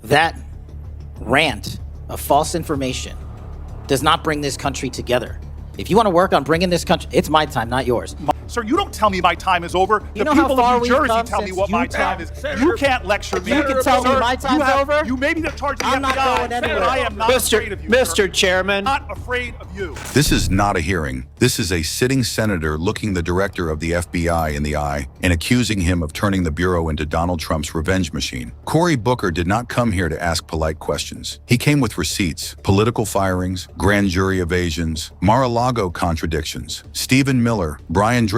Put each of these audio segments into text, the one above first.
that rant of false information does not bring this country together. If you want to work on bringing this country, it's my time, not yours. Sir, you don't tell me my time is over. You the know people how far of New we've Jersey come tell me since what my Utah? time is. You can't lecture me. You can tell me my time's over? You may be in charge of the I'm not FBI, going anywhere. but I am not afraid of you, Mr. sir. Chairman. I'm not afraid of you. This is not a hearing. This is a sitting senator looking the director of the FBI in the eye and accusing him of turning the Bureau into Donald Trump's revenge machine. Cory Booker did not come here to ask polite questions. He came with receipts, political firings, grand jury evasions, Mar-a-Lago contradictions, Stephen Miller, Brian Driscoll.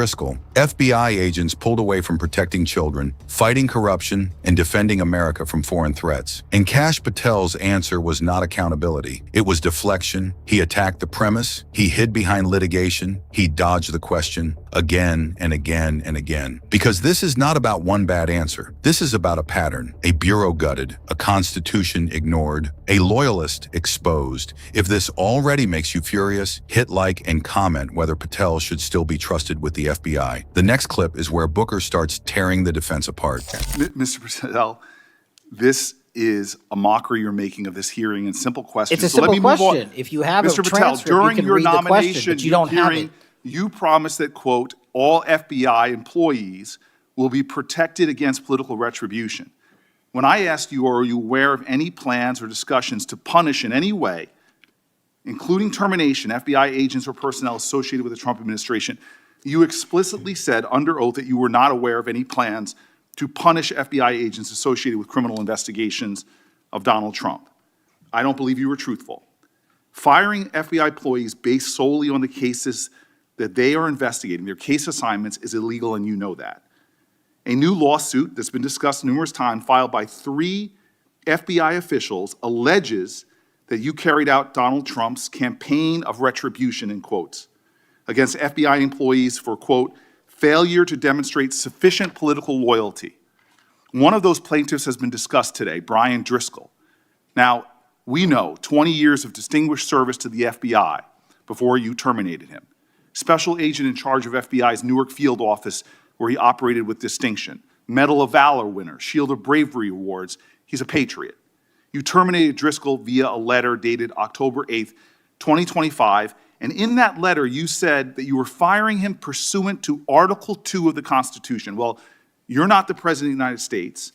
FBI agents pulled away from protecting children, fighting corruption, and defending America from foreign threats. And Kash Patel's answer was not accountability. It was deflection. He attacked the premise. He hid behind litigation. He dodged the question again and again and again. Because this is not about one bad answer. This is about a pattern, a bureau gutted, a constitution ignored, a loyalist exposed. If this already makes you furious, hit like and comment whether Patel should still be trusted with the FBI. The next clip is where Booker starts tearing the defense apart. Mr. Patel, this is a mockery you're making of this hearing and simple questions. It's a simple question. If you have Mr. a Patel, transcript, during you can your read the question, nomination but you don't have hearing, it. you promised that, quote, all FBI employees will be protected against political retribution. When I asked you, are you aware of any plans or discussions to punish in any way, including termination, FBI agents or personnel associated with the Trump administration, you explicitly said under oath that you were not aware of any plans to punish FBI agents associated with criminal investigations of Donald Trump. I don't believe you were truthful. Firing FBI employees based solely on the cases that they are investigating, their case assignments, is illegal, and you know that. A new lawsuit that's been discussed numerous times, filed by 3 FBI officials, alleges that you carried out Donald Trump's campaign of retribution, in quotes, against FBI employees for, quote, failure to demonstrate sufficient political loyalty. One of those plaintiffs has been discussed today, Brian Driscoll. Now, we know 20 years of distinguished service to the FBI before you terminated him. Special agent in charge of FBI's Newark field office, where he operated with distinction. Medal of Valor winner, Shield of Bravery awards. He's a patriot. You terminated Driscoll via a letter dated October 8th, 2025, and in that letter you said that you were firing him pursuant to Article 2 of the Constitution. Well, you're not the President of the United States,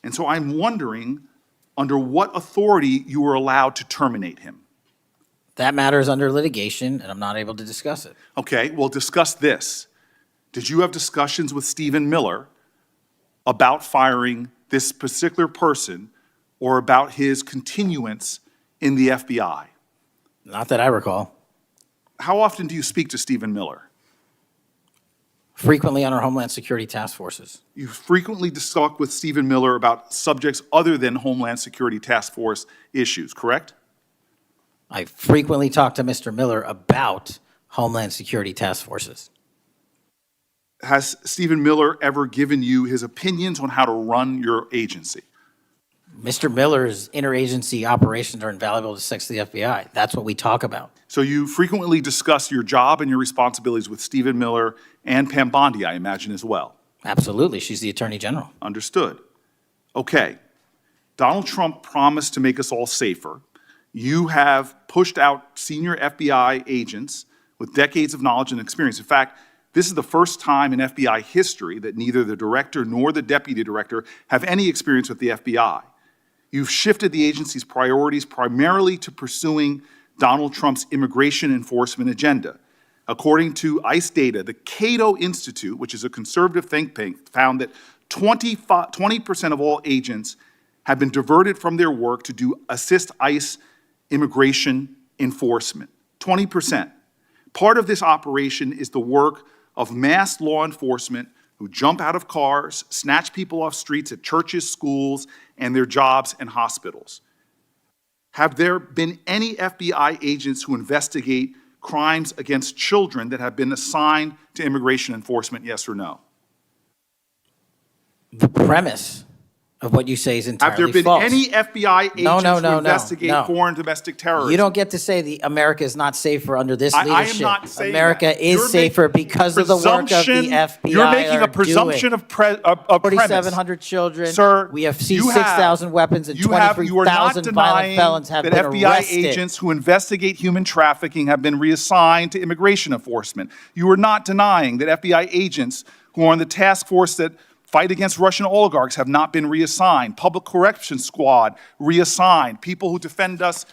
and so I'm wondering under what authority you were allowed to terminate him. That matter is under litigation, and I'm not able to discuss it. Okay, well, discuss this. Did you have discussions with Stephen Miller about firing this particular person or about his continuance in the FBI? Not that I recall. How often do you speak to Stephen Miller? Frequently on our Homeland Security task forces. You frequently talk with Stephen Miller about subjects other than Homeland Security task force issues, correct? I frequently talk to Mr. Miller about Homeland Security task forces. Has Stephen Miller ever given you his opinions on how to run your agency? Mr. Miller's interagency operations are invaluable to the FBI. That's what we talk about. So you frequently discuss your job and your responsibilities with Stephen Miller and Pam Bondi, I imagine, as well. Absolutely. She's the Attorney General. Understood. Okay. Donald Trump promised to make us all safer. You have pushed out senior FBI agents with decades of knowledge and experience. In fact, this is the first time in FBI history that neither the director nor the deputy director have any experience with the FBI. You've shifted the agency's priorities primarily to pursuing Donald Trump's immigration enforcement agenda. According to ICE data, the Cato Institute, which is a conservative think tank, found that 20% of all agents have been diverted from their work to assist ICE immigration enforcement. 20%. Part of this operation is the work of mass law enforcement who jump out of cars, snatch people off streets at churches, schools, and their jobs and hospitals. Have there been any FBI agents who investigate crimes against children that have been assigned to immigration enforcement, yes or no? The premise of what you say is Have entirely there been false. any FBI agents who investigate no. foreign domestic terrorism? You don't get to say the America is not safer under this I am leadership. not saying America that. is You're safer making because of the work of the presumption- FBI. You're making a presumption of premise. 4,700 children. Sir, we have seen you have- 6,000 weapons and you are not 23,000 violent denying felons have that been FBI arrested. agents who investigate human trafficking have been reassigned to immigration enforcement. You are not denying that FBI agents who are on the task force that fight against Russian oligarchs have not been reassigned. Public Corrections Squad reassigned. People who defend us,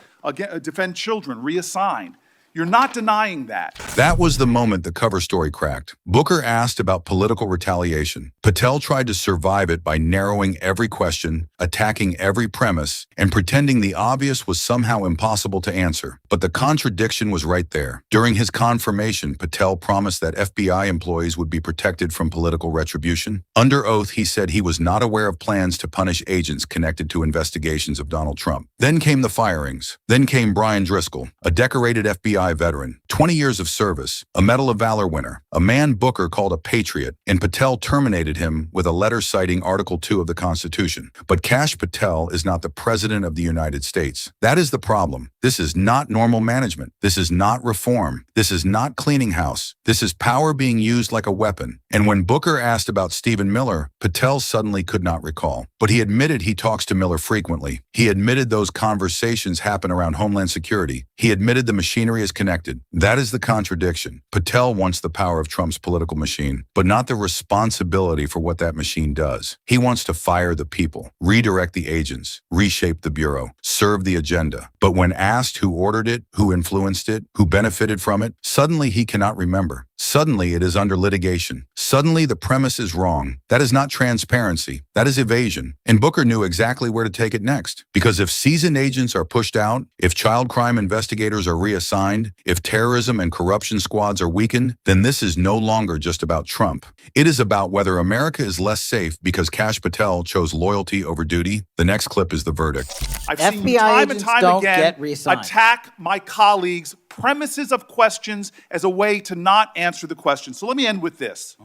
defend children reassigned. You're not denying that. That was the moment the cover story cracked. Booker asked about political retaliation. Patel tried to survive it by narrowing every question, attacking every premise, and pretending the obvious was somehow impossible to answer. But the contradiction was right there. During his confirmation, Patel promised that FBI employees would be protected from political retribution. Under oath, he said he was not aware of plans to punish agents connected to investigations of Donald Trump. Then came the firings. Then came Brian Driscoll, a decorated FBI veteran, 20 years of service, a Medal of Valor winner, a man Booker called a patriot, and Patel terminated him with a letter citing Article 2 of the Constitution. But Kash Patel is not the President of the United States. That is the problem. This is not normal management. This is not reform. This is not cleaning house. This is power being used like a weapon. And when Booker asked about Stephen Miller, Patel suddenly could not recall. But he admitted he talks to Miller frequently. He admitted those conversations happen around Homeland Security. He admitted the machinery is connected. That is the contradiction. Patel wants the power of Trump's political machine, but not the responsibility for what that machine does. He wants to fire the people, redirect the agents, reshape the bureau, serve the agenda. But when asked who ordered it, who influenced it, who benefited from it, suddenly he cannot remember. Suddenly it is under litigation. Suddenly the premise is wrong. That is not transparency. That is evasion. And Booker knew exactly where to take it next. Because if seasoned agents are pushed out, if child crime investigators are reassigned, if terrorism and corruption squads are weakened, then this is no longer just about Trump. It is about whether America is less safe because Kash Patel chose loyalty over duty. The next clip is the verdict. I've seen FBI you time and agents time don't again get reassigned. attack my colleagues' premises of questions as a way to not answer the question. So let me end with this.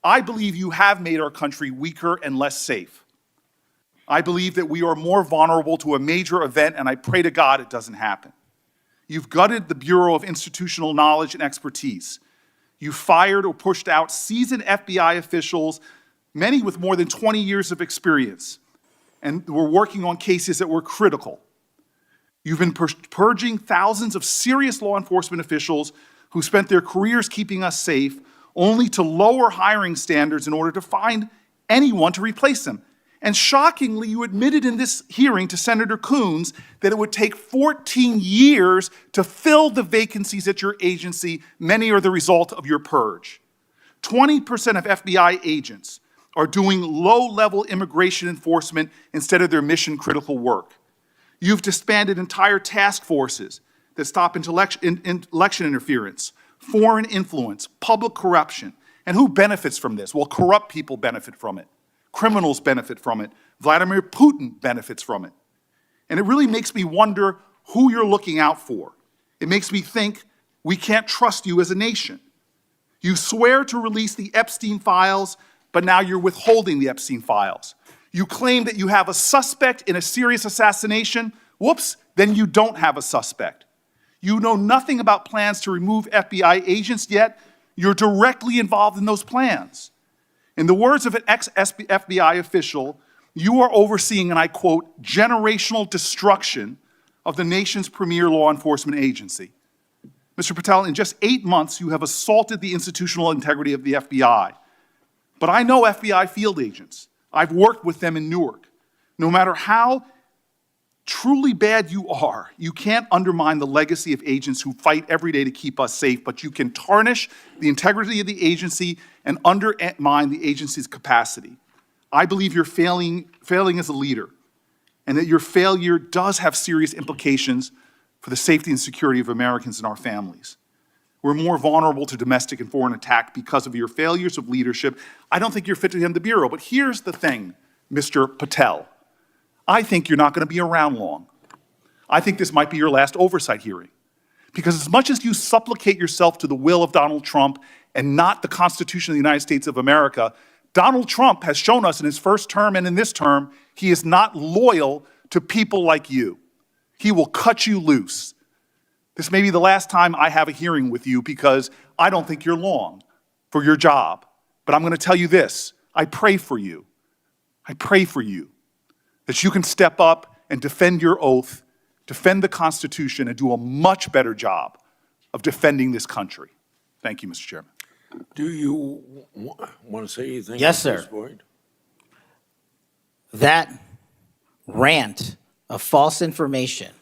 I believe you have made our country weaker and less safe. I believe that we are more vulnerable to a major event, and I pray to God it doesn't happen. You've gutted the Bureau of Institutional Knowledge and Expertise. You fired or pushed out seasoned FBI officials, many with more than 20 years of experience, and were working on cases that were critical. You've been purging thousands of serious law enforcement officials who spent their careers keeping us safe, only to lower hiring standards in order to find anyone to replace them. And shockingly, you admitted in this hearing to Senator Coons that it would take 14 years to fill the vacancies at your agency. Many are the result of your purge. 20% of FBI agents are doing low-level immigration enforcement instead of their mission-critical work. You've disbanded entire task forces that stop election interference, foreign influence, public corruption. And who benefits from this? Well, corrupt people benefit from it. Criminals benefit from it. Vladimir Putin benefits from it. And it really makes me wonder who you're looking out for. It makes me think we can't trust you as a nation. You swear to release the Epstein files, but now you're withholding the Epstein files. You claim that you have a suspect in a serious assassination. Whoops, then you don't have a suspect. You know nothing about plans to remove FBI agents, yet you're directly involved in those plans. In the words of an ex-FBI official, you are overseeing, and I quote, generational destruction of the nation's premier law enforcement agency. Mr. Patel, in just 8 months, you have assaulted the institutional integrity of the FBI. But I know FBI field agents. I've worked with them in Newark. No matter how truly bad you are, you can't undermine the legacy of agents who fight every day to keep us safe, but you can tarnish the integrity of the agency and undermine the agency's capacity. I believe you're failing as a leader, and that your failure does have serious implications for the safety and security of Americans and our families. We're more vulnerable to domestic and foreign attack because of your failures of leadership. I don't think you're fit to hand the Bureau, but here's the thing, Mr. Patel. I think you're not going to be around long. I think this might be your last oversight hearing. Because as much as you supplicate yourself to the will of Donald Trump and not the Constitution of the United States of America, Donald Trump has shown us in his first term and in this term, he is not loyal to people like you. He will cut you loose. This may be the last time I have a hearing with you because I don't think you're long for your job. But I'm going to tell you this. I pray for you. I pray for you that you can step up and defend your oath, defend the Constitution, and do a much better job of defending this country. Thank you, Mr. Chairman. Do you want to say anything? Yes, at this sir. point? That rant of false information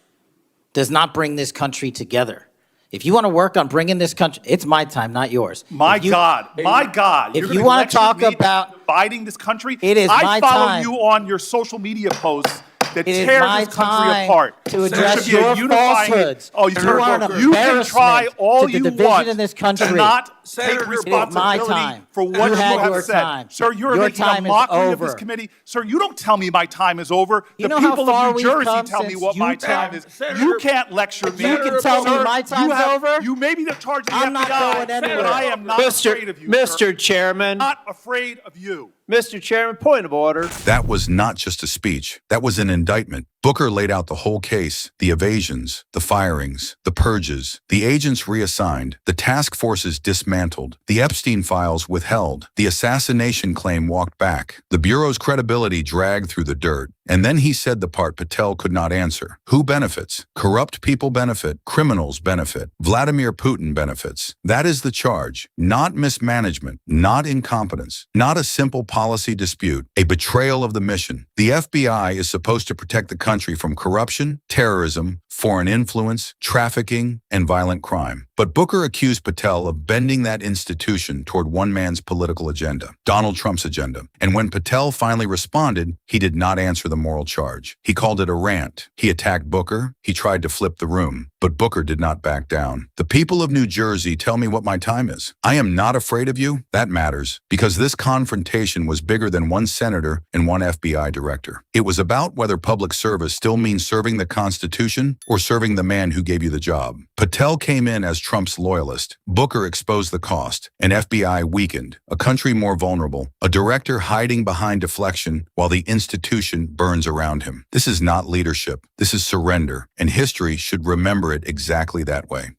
does not bring this country together. If you want to work on bringing this country, it's my time, not yours. My God. If You're you gonna want lecture to talk me about dividing this country, it is I my follow time. you on your social media posts that It is tear my this country time apart. to There address should be a your unifying- falsehoods. Oh, You are an you can try embarrassment all to the you division want in this country. to not Senator, take it is my responsibility time. for what You you had have your said. time. Sir, you're Your making time a is mockery of this over. committee. Sir, you don't tell me my time is over. You The know how people far of New we've Jersey come tell me since what my you time tell- is. Senator- You can't lecture me. You can tell me Sir, my you time's have- over? You may be the charge of the I'm not FBI, going anywhere. but I am not afraid of you, sir. Mr. Chairman, Not afraid of you. Mr. Chairman, point of order. That was not just a speech. That was an indictment. Booker laid out the whole case, the evasions, the firings, the purges, the agents reassigned, the task forces dismantled, the Epstein files withheld, the assassination claim walked back, the Bureau's credibility dragged through the dirt. And then he said the part Patel could not answer. Who benefits? Corrupt people benefit. Criminals benefit. Vladimir Putin benefits. That is the charge. Not mismanagement, not incompetence, not a simple policy dispute, a betrayal of the mission. The FBI is supposed to protect the country from corruption, terrorism, foreign influence, trafficking, and violent crime. But Booker accused Patel of bending that institution toward one man's political agenda, Donald Trump's agenda. And when Patel finally responded, he did not answer the moral charge. He called it a rant. He attacked Booker. He tried to flip the room. But Booker did not back down. The people of New Jersey tell me what my time is. I am not afraid of you. That matters, because this confrontation was bigger than one senator and one FBI director. It was about whether public service still means serving the Constitution or serving the man who gave you the job. Patel came in as Trump's loyalist. Booker exposed the cost. An FBI weakened, a country more vulnerable, a director hiding behind deflection while the institution burns around him. This is not leadership. This is surrender, and history should remember it exactly that way.